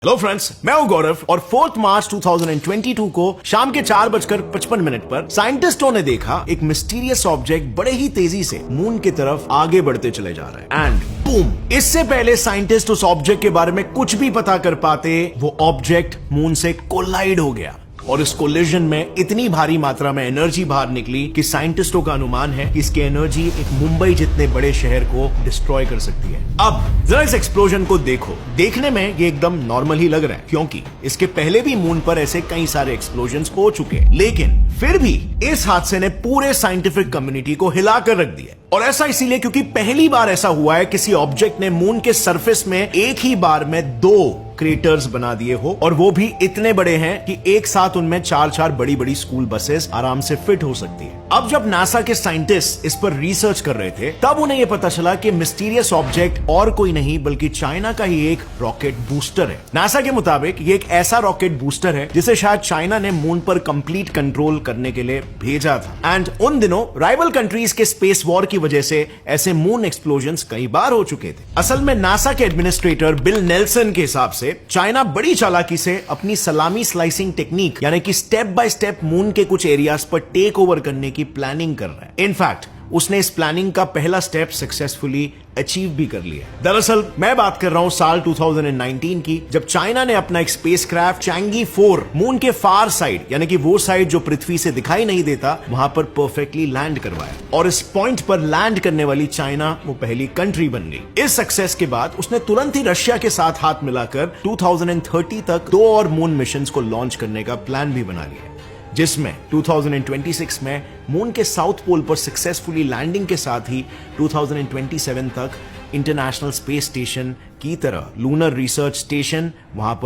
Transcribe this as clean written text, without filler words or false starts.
Hello friends, मैं हूं गौरव और 4 मार्च 2022 को शाम के 4:55 पर साइंटिस्टों ने देखा एक मिस्टीरियस ऑब्जेक्ट बड़े ही तेजी से मून की तरफ आगे बढ़ते चले जा रहे हैं एंड बूम। इससे पहले साइंटिस्ट उस ऑब्जेक्ट के बारे में कुछ भी पता कर पाते, वो ऑब्जेक्ट मून से कोलाइड हो गया और इस कोलिजन में इतनी भारी मात्रा में एनर्जी बाहर निकली कि साइंटिस्टों का अनुमान है कि इसकी एनर्जी एक मुंबई जितने बड़े शहर को डिस्ट्रॉय कर सकती है। अब जरा इस एक्सप्लोजन को देखो, देखने में ये एकदम नॉर्मल ही लग रहा है क्योंकि इसके पहले भी मून पर ऐसे कई सारे एक्सप्लोजन्स हो चुके हैं, लेकिन फिर भी इस हादसे ने पूरे साइंटिफिक कम्युनिटी को हिला कर रख दिया। और ऐसा इसीलिए क्योंकि पहली बार ऐसा हुआ है किसी ऑब्जेक्ट ने मून के सरफेस में एक ही बार में 2 क्रेटर्स बना दिए हो, और वो भी इतने बड़े हैं कि एक साथ उनमें 4 बड़ी बड़ी स्कूल बसेस आराम से फिट हो सकती है। अब जब नासा के साइंटिस्ट इस पर रिसर्च कर रहे थे, तब उन्हें यह पता चला कि मिस्टीरियस ऑब्जेक्ट और कोई नहीं बल्कि चाइना का ही एक रॉकेट बूस्टर है। नासा के मुताबिक ये एक ऐसा रॉकेट बूस्टर है जिसे शायद चाइना ने मून पर कंप्लीट कंट्रोल करने के लिए भेजा था। एंड उन दिनों राइवल कंट्रीज के स्पेस वॉर की वजह से ऐसे मून एक्सप्लोजन्स कई बार हो चुके थे। असल में नासा के एडमिनिस्ट्रेटर बिल नेल्सन के हिसाब से चाइना बड़ी चालाकी से अपनी सलामी स्लाइसिंग टेक्निक यानी कि स्टेप बाय स्टेप मून के कुछ एरियाज पर टेक ओवर करने की प्लानिंग कर रहा है। इनफैक्ट उसने इस प्लानिंग का पहला स्टेप सक्सेसफुली अचीव भी कर लिया। दरअसल मैं बात कर रहा हूं साल 2019 की, जब चाइना ने अपना एक स्पेसक्राफ्ट चैंगी 4 मून के फार साइड यानी कि वो साइड जो पृथ्वी से दिखाई नहीं देता, वहां पर परफेक्टली लैंड करवाया। और इस पॉइंट पर लैंड करने वाली चाइना वो पहली कंट्री बन गई। इस सक्सेस के बाद उसने तुरंत ही रशिया के साथ हाथ मिलाकर 2030 तक 2 और मून मिशन को लॉन्च करने का प्लान भी बना लिया, जिसमें 2026 में मून के साउथ पोल पर सक्सेसफुली लैंडिंग के साथ ही 2027 तक इंटरनेशनल स्पेस स्टेशन की तरह लूनर रिसर्च स्टेशन वहां पर